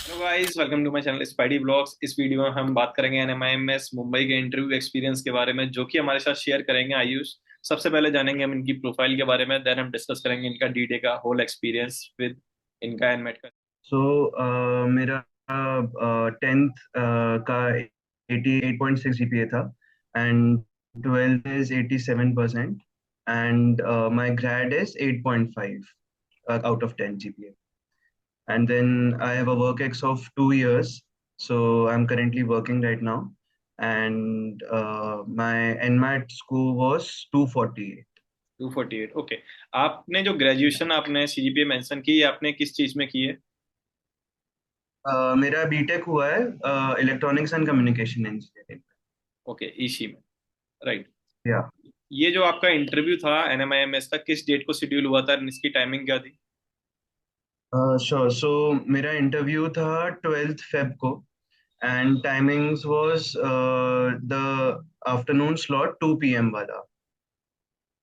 Hello guys, welcome to my channel Spidey Blogs. इस वीडियो में हम बात करेंगे एनएमआईएमएस मुंबई के इंटरव्यू एक्सपीरियंस के बारे में, जो कि हमारे साथ शेयर करेंगे आयुष। सबसे पहले जानेंगे हम इनकी प्रोफाइल के बारे में, देन हम डिस्कस करेंगे इनका डीडे का होल एक्सपीरियंस विद इनका एनमेट का। सो मेरा टेंथ का 88.6 जीपीए था and twelfth is 87% and my grade is 8.5 out of 10 GPA and then I have a work ex of 2 years, so I'm currently working right now, and my NMAT score was 248. 248, okay. आपने जो graduation आपने CGPA mention की, ये आपने किस चीज में की है? मेरा बीटेक हुआ है electronics and communication engineering. Okay, EC में, राइट। या ये जो आपका इंटरव्यू था एनएमआईएमएस का, किस डेट को शेड्यूल हुआ था और इसकी टाइमिंग क्या थी? श्योर। सो मेरा इंटरव्यू था 12th Feb को and timings was the afternoon slot 2 PM वाला।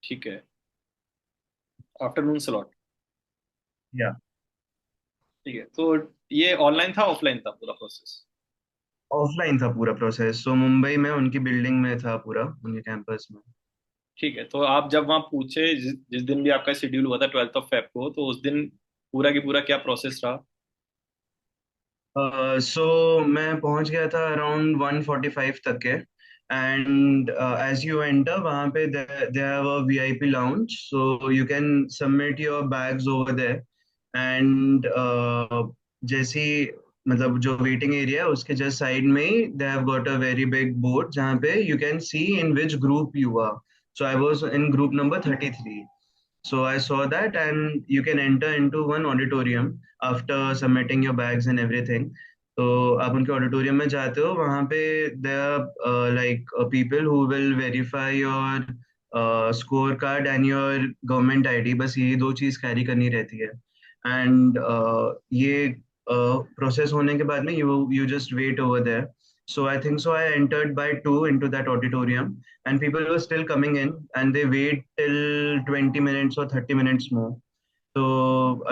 ठीक है, आफ्टरनून स्लॉट। या ठीक है, तो ये ऑनलाइन था ऑफलाइन था पूरा प्रोसेस? ऑफलाइन था पूरा प्रोसेस, सो मुंबई में उनकी बिल्डिंग में था, पूरा उनके कैंपस में। ठीक है, तो आप जब वहाँ पूछे, जिस दिन भी आपका शेड्यूल हुआ था 12 फेब को, तो उस दिन पूरा की पूरा क्या प्रोसेस रहा? सो मैं पहुंच गया था अराउंड 1:45 तक के, एंड एज यू एंटर वहाँ पे they have a VIP lounge, so you can submit your bags over there. And जैसी मतलब जो वेटिंग एरिया है उसके जस्ट साइड में ही they have got a very big board जहाँ पे you can see in which group you are. So I was in group number 33. So I saw that, and you can enter into one auditorium after submitting your bags and everything. तो आप उनके auditorium में जाते हो, वहाँ पे there are like people who will verify your score card and your government ID. बस ये दो चीज़ कैरी करनी रहती है। एंड ये प्रोसेस होने के बाद में you just wait over there. So I think so I entered by 2 into that auditorium, and people were still coming in, and they wait till 20 minutes or 30 minutes more. So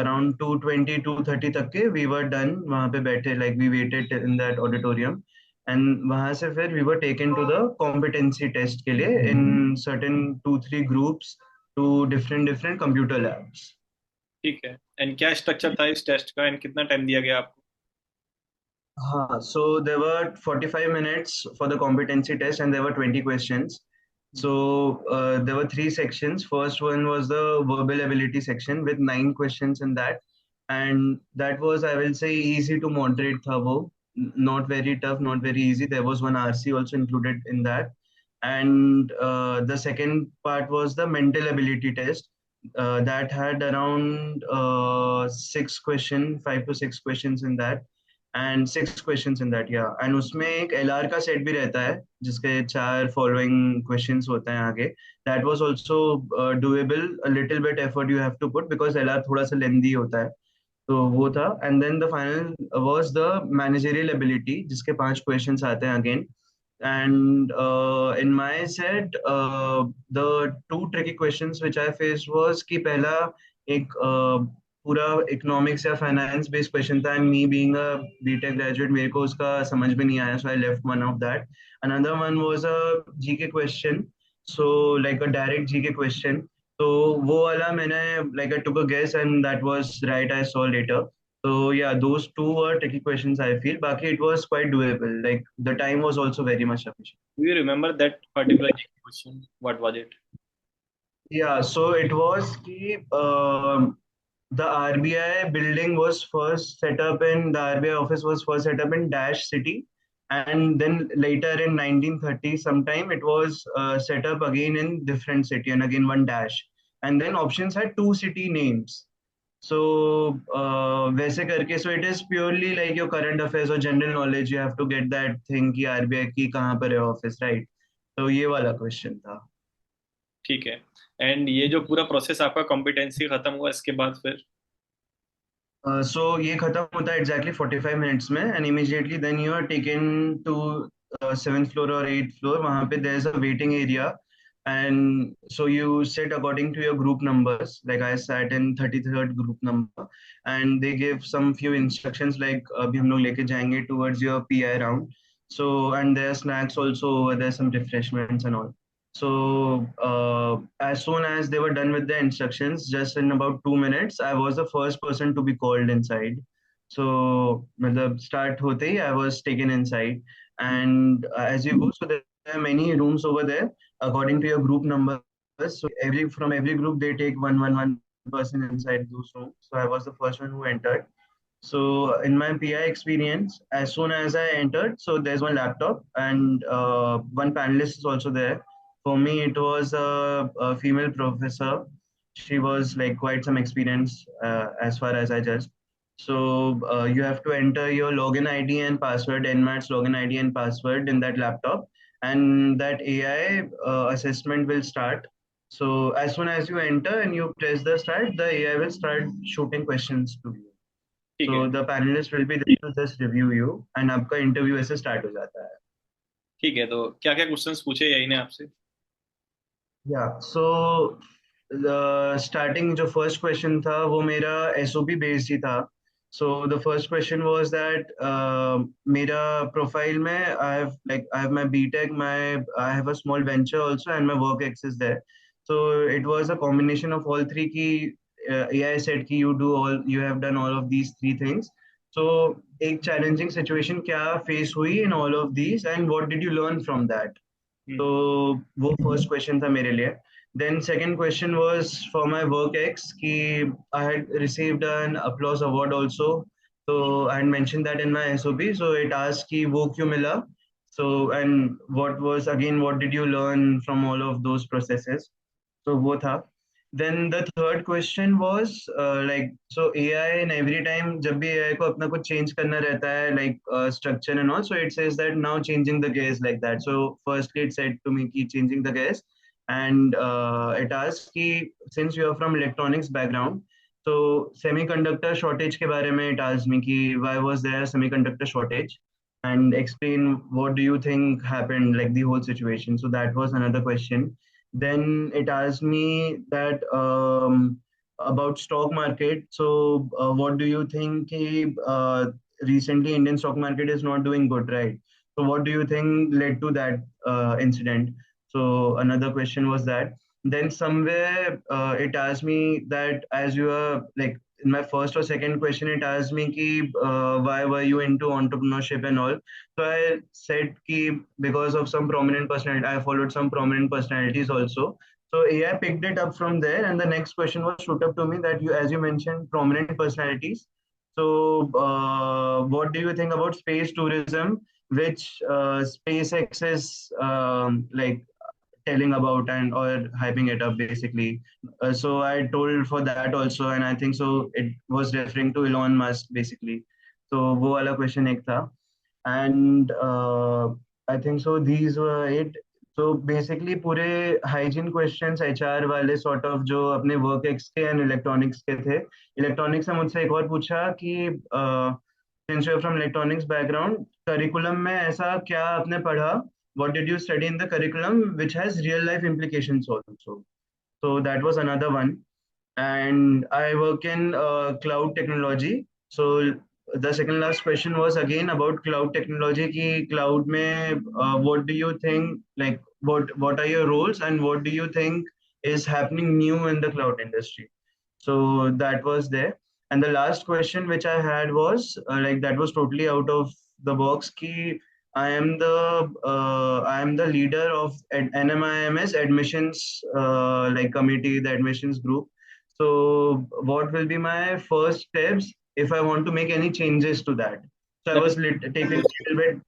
around 2:20 2:30 तक के we were done वहाँ पे बैठे, like we waited in that auditorium, and वहाँ से फिर we were taken to the competency test के लिए in certain 2-3 groups to different computer labs. ठीक है, एंड क्या स्ट्रक्चर था इस टेस्ट का, एंड कितना टाइम दिया गया आपको? हाँ, so there were 45 minutes for the competency test and there were 20 questions. So there were three sections. First one was the verbal ability section with 9 questions in that. And that was, I will say, easy to moderate tha wo. Not very tough, not very easy. There was one RC also included in that. And the second part was the mental ability test. That had around 5 to 6 questions in that, and 6 questions in that, yeah. And उसमें एक LR का set भी रहता है जिसके 4 following questions होते हैं आगे. That was also doable. A little bit effort you have to put because LR थोड़ा सा लेंदी होता है, तो वो था. And then the final was the managerial ability जिसके 5 क्वेश्चंस आते हैं again. And in my set, the two tricky questions which I faced was कि पहला एक पूरा इकोनॉमिक्स या फाइनेंस बेस्ड क्वेश्चन था, and me being a BTech graduate मेरे को उसका समझ में नहीं आया, so I left one of that. Another one was a GK question, so like a direct GK question. तो वो वाला मैंने like I took a guess and that was right, I saw later. So yeah, those two were tricky questions I feel. Baki, it was quite doable. Like the time was also very much sufficient. Do you remember that particular question, what was it? Yeah, so it was the RBI building was first set up in the RBI office was first set up in Dash City, and then later in 1930 sometime it was set up again in different city and again one dash, and then options had two city names. So वैसे करके, so it is purely like your current affairs or general knowledge. You have to get that thing कि RBI की कहाँ पर है office, right? तो ये वाला क्वेश्चन था. ठीक है, एंड ये जो पूरा प्रोसेस आपका कॉम्पिटेंसी खत्म हुआ, इसके बाद फिर? सो ये खत्म होता है एग्जैक्टली 45 मिनट्स में, and immediately then you are taken to 7th floor और 8th फ्लोर. वहाँ पे there is a waiting area, and so you sit according to your group numbers. Like I sat in 33rd group number, and they give some few instructions like अभी हम लोग लेके जाएंगे towards your PI round. So and there are snacks also over there, some refreshments and all. So as soon as they were done with the instructions, just in about 2 minutes, I was the first person to be called inside. So मतलब start होते ही I was taken inside, and as you go, so there are many rooms over there according to your group numbers. So every from every group they take one person inside those rooms. So I was the first one who entered. So in my PI experience, as soon as I entered, so there's one laptop and one panelist is also there. For me, it was a female professor. She was like quite some experience as far as I judged. So you have to enter your login ID and password, NMAT's login ID and password in that laptop, and that AI assessment will start. So as soon as you enter and you press the start, the AI will start shooting questions to you. ठीक है। So the panelists will be there to just review you, and आपका interview ऐसे start हो जाता है. ठीक है, तो क्या क्या क्वेश्चंस पूछे यही ने आपसे? Yeah, so the starting जो first question था वो मेरा SOP based ही था. So the first question was that मेरा profile में I have my BTech, I have a small venture also, and my work ex is there. So it was a combination of all three की AI said कि you have done all of these three things. So एक challenging situation क्या face हुई in all of these, and what did you learn from that? तो वो first question था मेरे लिए. Then second question was for my work ex कि I had received an applause award also. तो I had mention that in my SOP. So it asked कि वो क्यों मिला. So and what did you learn from all of those processes. तो वो था. Then the third question was like, so AI and every time जब भी AI को अपना कुछ change करना रहता है, like structure and all, so it says that now changing the case like that. So firstly it said to me कि changing the case, and it asked कि since you are from electronics background, so semiconductor shortage के बारे में it asked me कि why was there a semiconductor shortage, and explain what do you think happened, like the whole situation. So that was another question. Then it asked me that about stock market. So what do you think? Recently, Indian stock market is not doing good, right? So what do you think led to that incident? So another question was that. Then somewhere it asked me that as you are like in my first or second question, it asked me ki, why were you into entrepreneurship and all. So I said ki because of some prominent personality, I followed some prominent personalities also. So AI picked it up from there, and the next question was shoot up to me that you, as you mentioned, prominent personalities. So what do you think about space tourism, which SpaceX is like telling about and or hyping it up basically. So I told for that also, and I think so it was referring to Elon Musk basically. So वो वाला question एक था. And I think so these were it. So basically पूरे hygiene questions HR वाले sort of जो अपने work ex के and electronics के थे. Electronics से मुझसे एक और पूछा कि since you're from electronics background, curriculum में ऐसा क्या आपने पढ़ा, what did you study in the curriculum which has real life implications also. So that was another one. And I work in cloud technology. So the second last question was again about cloud technology. Ki cloud mein, what do you think? Like, what are your roles and what do you think is happening new in the cloud industry? So that was there. And the last question which I had was like that was totally out of the box. Ki I am the leader of NMIMS admissions like committee, the admissions group. So what will be my first steps if I want to make any changes to that? So I was taking a little bit.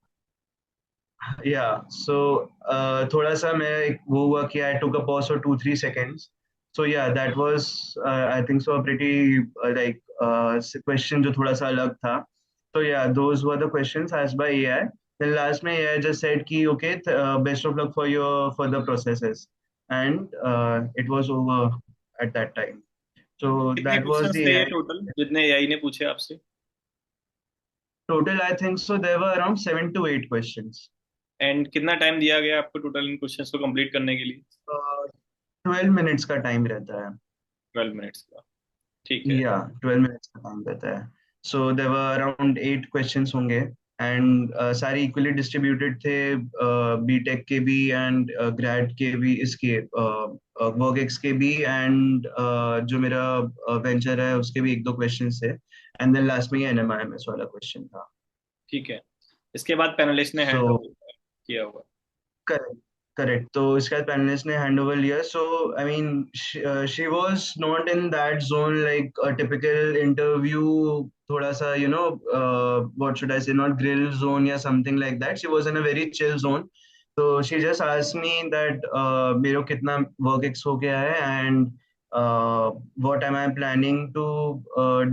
Yeah, so थोड़ा सा मैं वो हुआ कि I took a pause for 2-3 seconds. So yeah, that was I think so a pretty question जो थोड़ा सा अलग था. So yeah, those were the questions asked by AI. Then last में AI just said कि okay, best of luck for your further processes, and it was over at that time. So कितने that was questions the थे ये AI. Total जितने AI ने पूछे आपसे? Total, I think so there were around 7 to 8 questions. And कितना time दिया गया आपको टोटल इन क्वेश्चंस को कंप्लीट करने के लिए? ट्वेल्व मिनट्स का टाइम रहता है। 12 मिनट्स का। ठीक है। या 12 मिनट्स का टाइम रहता है। So there were around 8 questions होंगे। एंड सारे इक्वली डिस्ट्रीब्यूटेड थे, बीटेक के भी एंड ग्रेड के भी, इसके वर्क एक्स के भी, एंड जो मेरा वेंचर है उसके भी एक दो क्वेश्चंस थे। एंड देन लास्ट में ये एनएमआईएमएस वाला क्वेश्चन था। ठीक है, इसके बाद पैनलिस्ट ने सो हैंड ओवर किया होगा। Correct, correct. तो इसके बाद पैनलिस्ट ने हैंड ओवर लिया। So I mean she was not in that zone like a typical interview, थोड़ा सा what should I say, not grill zone या something like that. She was in a very chill zone. तो she just asked me that मेरे को कितना work ex हो गया है, and what am I planning to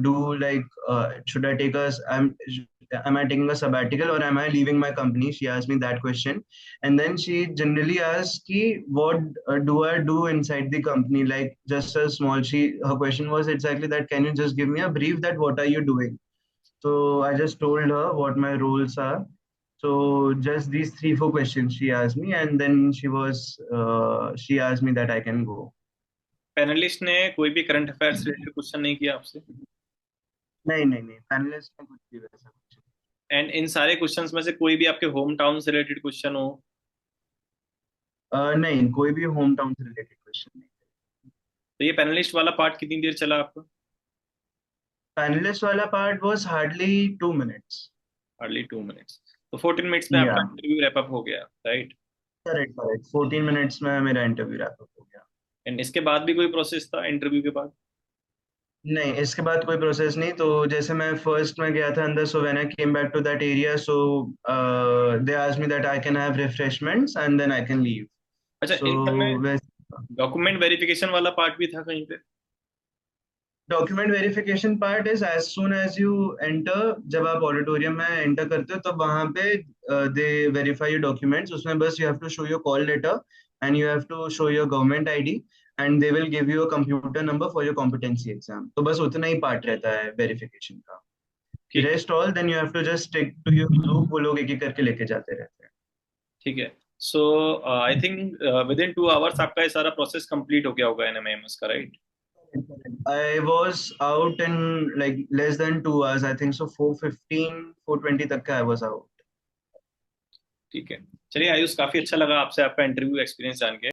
do, like should I take a am I taking a sabbatical or am I leaving my company? She asked me that question. And then she generally asks ki, what do I do inside the company, like just a small, she her question was exactly that, can you just give me a brief that what are you doing? So I just told her what my roles are. So just these three four questions she asked me, and then she asked me that I can go. Panelist ने कोई भी current affairs related question नहीं किया आपसे? नहीं नहीं नहीं, panelist ने कुछ भी वैसा कुछ एंड इन सारे क्वेश्चंस में से कोई भी आपके होम टाउन से रिलेटेड क्वेश्चन हो? नहीं, कोई भी होम टाउन से रिलेटेड क्वेश्चन नहीं। तो ये पैनलिस्ट वाला पार्ट कितनी देर चला आपका? पैनलिस्ट वाला part was hardly 2 minutes. Hardly 2 minutes. तो 14 मिनट्स में या आपका इंटरव्यू रैप अप हो गया, राइट? करेक्ट, करेक्ट, 14 मिनट्स में मेरा इंटरव्यू रैप अप हो गया। एंड इसके बाद भी कोई प्रोसेस था इंटरव्यू के बाद? नहीं, इसके बाद कोई प्रोसेस नहीं। तो जैसे मैं फर्स्ट में गया था अंदर, so when I came back to that area, so they asked me that I can have refreshments and then I can leave. अच्छा, सो इन सब में वैसे डॉक्यूमेंट वेरिफिकेशन वाला पार्ट भी था कहीं पे? Document verification part is as soon as you enter, जब आप ऑडिटोरियम में एंटर करते हो तो वहां पे दे वेरीफाई योर डॉक्यूमेंट्स। उसमें बस you have to show your call letter and you have to show your government ID, and they will give you a computer number for your competency exam. तो बस उतना ही पार्ट रहता है verification का। ठीक है। Rest all then you have to just stick to your group, वो लोग एक एक करके लेके जाते रहते हैं। ठीक है। So I think within 2 hours आपका ये सारा प्रोसेस कंप्लीट हो गया होगा एनएमआईएमएस का, right? I was out in like less than 2 hours. I think so 4:15, 4:20 तक का I was out. ठीक है। चलिए आयुष, काफी अच्छा लगा आपसे आपका इंटरव्यू एक्सपीरियंस जान के।